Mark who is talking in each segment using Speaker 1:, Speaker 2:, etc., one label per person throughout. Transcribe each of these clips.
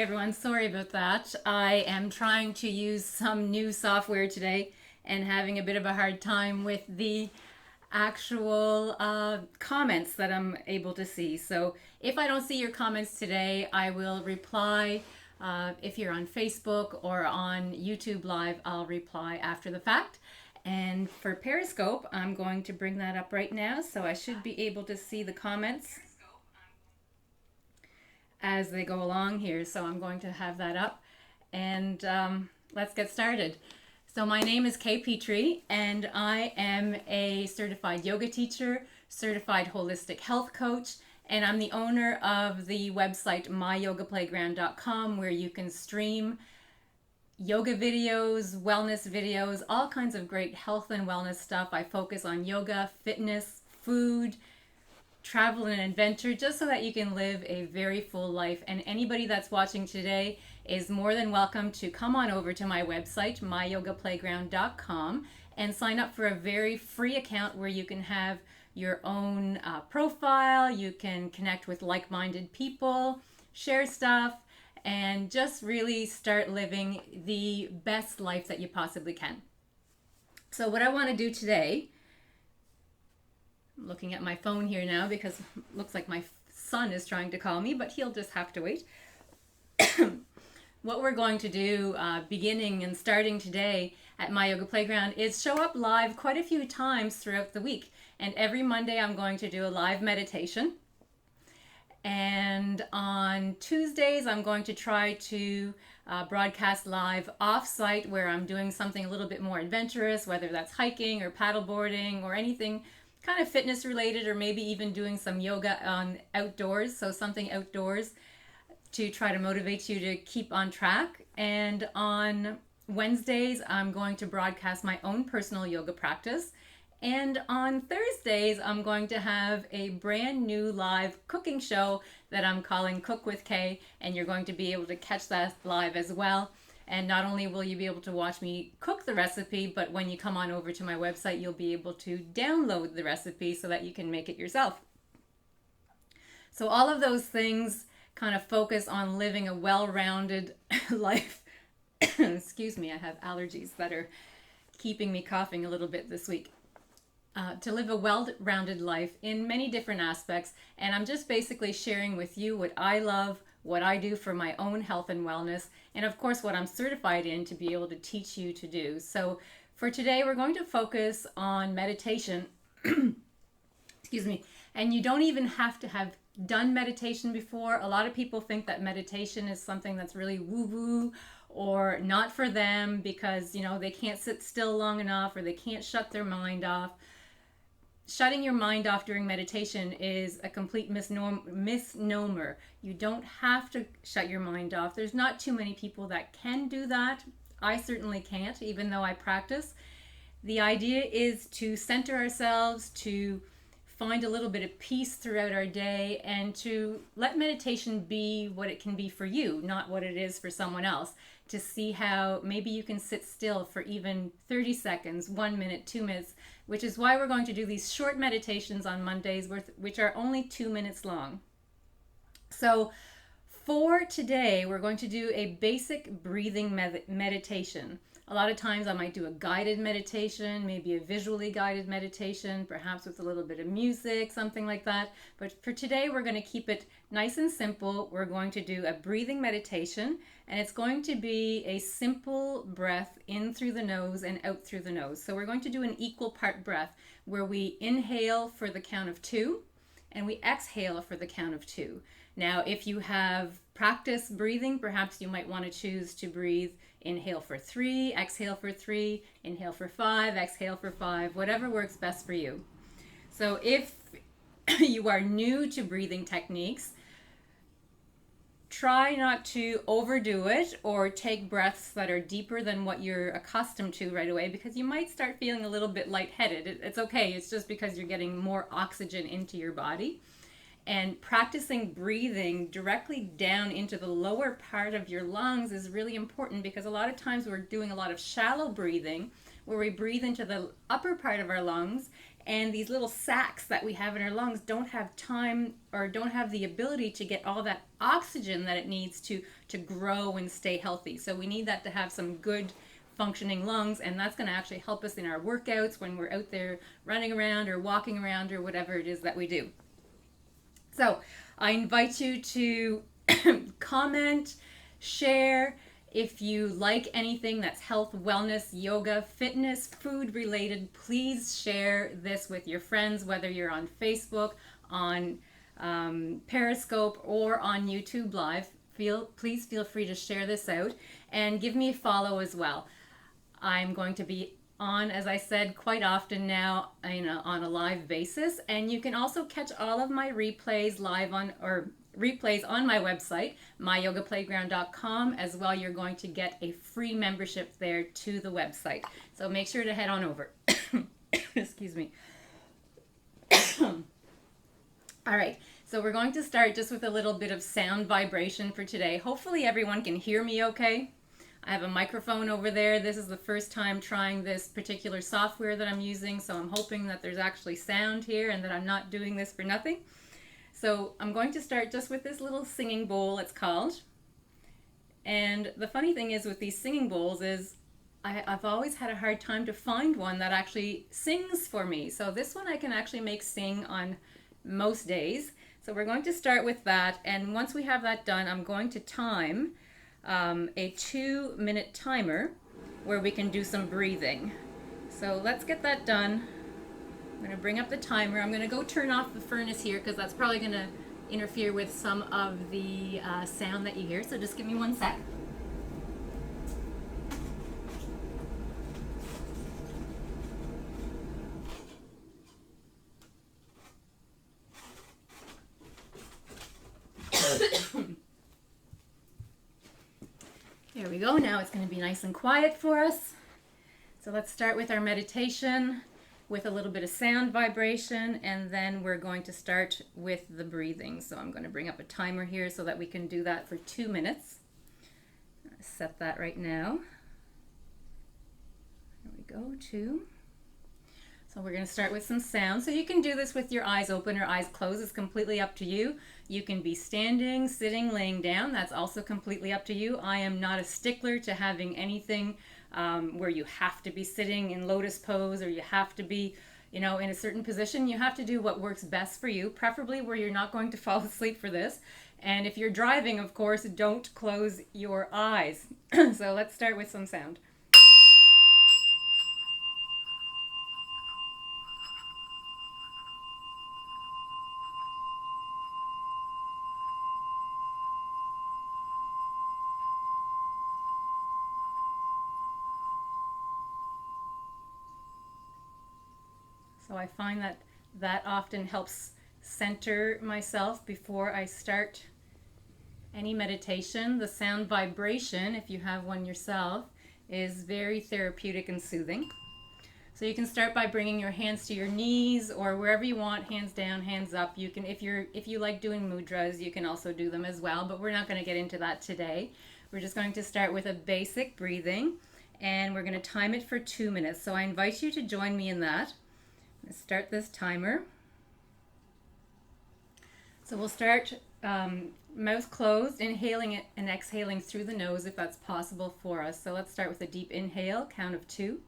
Speaker 1: Everyone, sorry about that. I am trying to use some new software today and having a bit of a hard time with the actual comments that I'm able to see. So if I don't see your comments today, I will reply. If you're on Facebook or on YouTube Live, I'll reply after the fact. And for Periscope, I'm going to bring that up right now, so I should be able to see the comments as they go along here. So I'm going to have that up and let's get started. So my name is Kay Petrie and I am a certified yoga teacher, certified holistic health coach, and I'm the owner of the website myyogaplayground.com, where you can stream yoga videos, wellness videos, all kinds of great health and wellness stuff. I focus on yoga, fitness, food, travel and adventure, just so that you can live a very full life. And anybody that's watching today is more than welcome to come on over to my website, myyogaplayground.com, and sign up for a very free account where you can have your own profile, you can connect with like-minded people, share stuff, and just really start living the best life that you possibly can. So what I want to do today, I'm looking at my phone here now because it looks like my son is trying to call me, but he'll just have to wait. What we're going to do beginning and starting today at My Yoga Playground is show up live quite a few times throughout the week. And every Monday I'm going to do a live meditation. And on Tuesdays I'm going to try to broadcast live off-site, where I'm doing something a little bit more adventurous, whether that's hiking or paddleboarding or anything kind of fitness related, or maybe even doing some yoga on outdoors, so something outdoors to try to motivate you to keep on track. And on Wednesdays I'm going to broadcast my own personal yoga practice, and on Thursdays I'm going to have a brand new live cooking show that I'm calling Cook with Kay, and you're going to be able to catch that live as well. And not only will you be able to watch me cook the recipe, but when you come on over to my website, you'll be able to download the recipe so that you can make it yourself. So all of those things kind of focus on living a well-rounded life. Excuse me, I have allergies that are keeping me coughing a little bit this week. To live a well-rounded life in many different aspects. And I'm just basically sharing with you what I love, what I do for my own health and wellness, and of course what I'm certified in to be able to teach you to do. So for today we're going to focus on meditation. Excuse me. And you don't even have to have done meditation before. A lot of people think that meditation is something that's really woo-woo or not for them because, you know, they can't sit still long enough or they can't shut their mind off. Shutting your mind off during meditation is a complete misnomer. You don't have to shut your mind off. There's not too many people that can do that. I certainly can't, even though I practice. The idea is to center ourselves, to find a little bit of peace throughout our day, and to let meditation be what it can be for you, not what it is for someone else. To see how maybe you can sit still for even 30 seconds, 1 minute, 2 minutes, which is why we're going to do these short meditations on Mondays, which are only 2 minutes long. So for today, we're going to do a basic breathing meditation. A lot of times I might do a guided meditation, maybe a visually guided meditation, perhaps with a little bit of music, something like that. But for today, we're going to keep it nice and simple. We're going to do a breathing meditation, and it's going to be a simple breath in through the nose and out through the nose. So we're going to do an equal part breath where we inhale for the count of 2 and we exhale for the count of 2. Now, if you have practiced breathing, perhaps you might want to choose to breathe. Inhale for 3, exhale for 3, inhale for 5, exhale for 5, whatever works best for you. So if you are new to breathing techniques, try not to overdo it or take breaths that are deeper than what you're accustomed to right away, because you might start feeling a little bit lightheaded. It's okay, it's just because you're getting more oxygen into your body. And practicing breathing directly down into the lower part of your lungs is really important, because a lot of times we're doing a lot of shallow breathing where we breathe into the upper part of our lungs And these little sacs that we have in our lungs don't have time or don't have the ability to get all that oxygen that it needs to grow and stay healthy. So we need that to have some good functioning lungs, and that's going to actually help us in our workouts when we're out there running around or walking around or whatever it is that we do. So I invite you to comment, share. If you like anything that's health, wellness, yoga, fitness, food related, please share this with your friends, whether you're on Facebook, on Periscope, or on YouTube Live. Please feel free to share this out and give me a follow as well. I'm going to be on, as I said, quite often now on a live basis, and you can also catch all of my replays live on replays on my website, myyogaplayground.com. As well, you're going to get a free membership there to the website. So make sure to head on over. Excuse me. All right, so we're going to start just with a little bit of sound vibration for today. Hopefully everyone can hear me okay. I have a microphone over there. This is the first time trying this particular software that I'm using, so I'm hoping that there's actually sound here and that I'm not doing this for nothing. So I'm going to start just with this little singing bowl, it's called. And the funny thing is with these singing bowls is I've always had a hard time to find one that actually sings for me. So this one I can actually make sing on most days. So we're going to start with that. And once we have that done, I'm going to time a 2-minute timer where we can do some breathing. So let's get that done. I'm going to bring up the timer. I'm going to go turn off the furnace here because that's probably going to interfere with some of the sound that you hear. So just give me 1 sec. There we go. Now it's going to be nice and quiet for us. So let's start with our meditation with a little bit of sound vibration, and then we're going to start with the breathing. So I'm going to bring up a timer here so that we can do that for 2 minutes. Set that right now. There we go, 2. So we're going to start with some sound. So you can do this with your eyes open or eyes closed. It's completely up to you. You can be standing, sitting, laying down. That's also completely up to you. I am not a stickler to having anything where you have to be sitting in lotus pose or you have to be, in a certain position. You have to do what works best for you, preferably where you're not going to fall asleep for this. And if you're driving, of course, don't close your eyes. So let's start with some sound. So I find that often helps center myself before I start any meditation. The sound vibration, if you have one yourself, is very therapeutic and soothing. So you can start by bringing your hands to your knees or wherever you want, hands down, hands up. You can, if you like doing mudras, you can also do them as well, but we're not going to get into that today. We're just going to start with a basic breathing, and we're going to time it for 2 minutes. So I invite you to join me in that. Let's start this timer. So we'll start mouth closed, inhaling it and exhaling through the nose if that's possible for us. So let's start with a deep inhale, count of 2.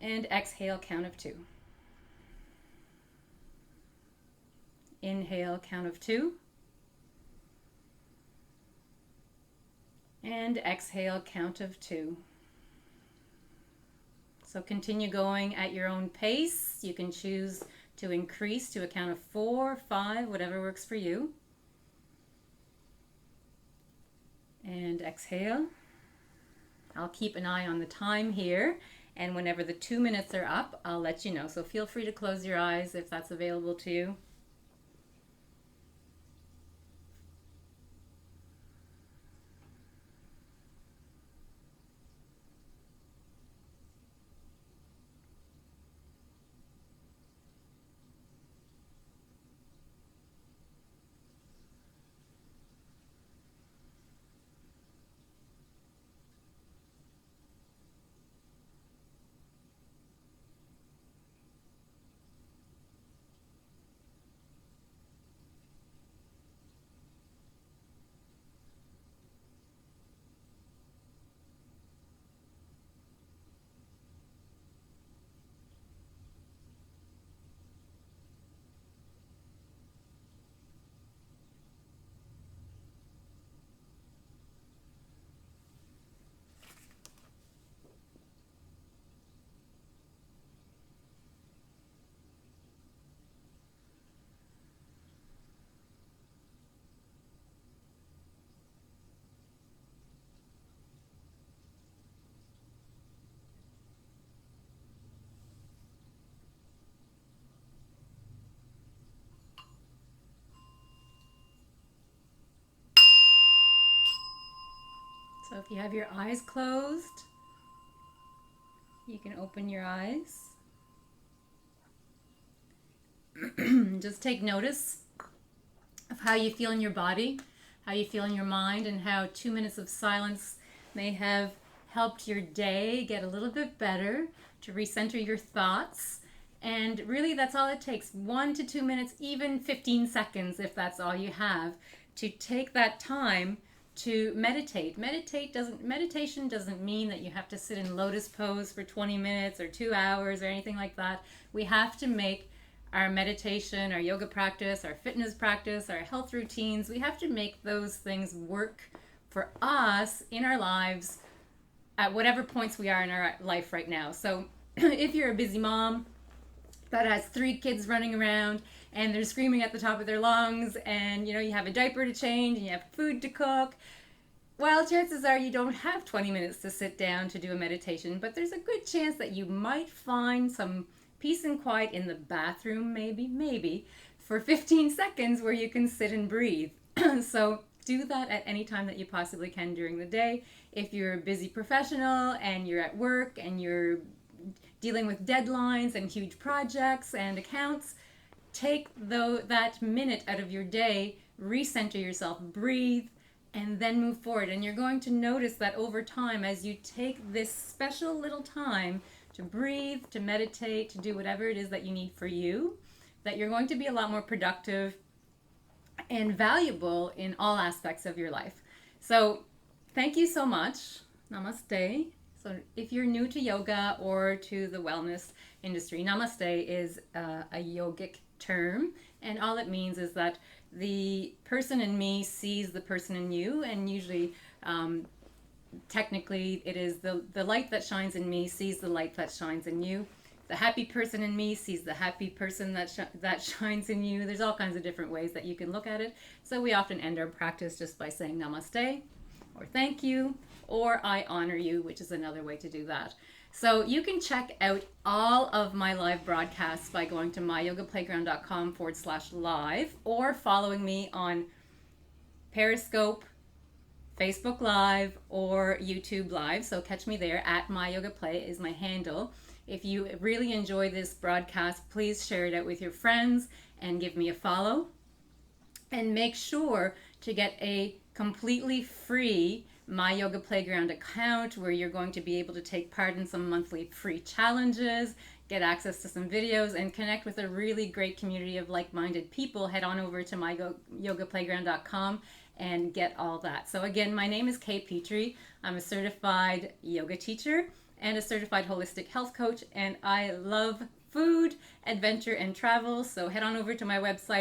Speaker 1: And exhale, count of 2. Inhale, count of 2. And exhale, count of 2. So continue going at your own pace. You can choose to increase to a count of 4, 5, whatever works for you. And exhale. I'll keep an eye on the time here, and whenever the 2 minutes are up, I'll let you know. So feel free to close your eyes if that's available to you. So if you have your eyes closed, you can open your eyes. Just take notice of how you feel in your body, how you feel in your mind, and how 2 minutes of silence may have helped your day get a little bit better, to recenter your thoughts. And really, that's all it takes, 1 to 2 minutes, even 15 seconds if that's all you have, to take that time to meditate. Meditation doesn't mean that you have to sit in lotus pose for 20 minutes or 2 hours or anything like that. We have to make our meditation, our yoga practice, our fitness practice, our health routines, we have to make those things work for us in our lives at whatever points we are in our life right now. So if you're a busy mom that has 3 kids running around and they're screaming at the top of their lungs, and you have a diaper to change and you have food to cook, well, chances are you don't have 20 minutes to sit down to do a meditation, but there's a good chance that you might find some peace and quiet in the bathroom, maybe, for 15 seconds where you can sit and breathe. So do that at any time that you possibly can during the day. If you're a busy professional and you're at work and you're dealing with deadlines and huge projects and accounts, take that minute out of your day, recenter yourself, breathe, and then move forward. And you're going to notice that over time, as you take this special little time to breathe, to meditate, to do whatever it is that you need for you, that you're going to be a lot more productive and valuable in all aspects of your life. So thank you so much. Namaste. So if you're new to yoga or to the wellness industry, namaste is a yogic term, and all it means is that the person in me sees the person in you, and usually technically it is the light that shines in me sees the light that shines in you. The happy person in me sees the happy person that shines in you. There's all kinds of different ways that you can look at it. So we often end our practice just by saying namaste, or thank you, or I honor you, which is another way to do that. So you can check out all of my live broadcasts by going to myyogaplayground.com/live, or following me on Periscope, Facebook Live, or YouTube Live. So catch me there. At MyYogaPlay is my handle. If you really enjoy this broadcast, please share it out with your friends and give me a follow. And make sure to get a completely free My Yoga Playground account, where you're going to be able to take part in some monthly free challenges, get access to some videos, and connect with a really great community of like-minded people. Head on over to myyogaplayground.com and get all that. So again, my name is Kay Petrie. I'm a certified yoga teacher and a certified holistic health coach, and I love food, adventure, and travel. So head on over to my website,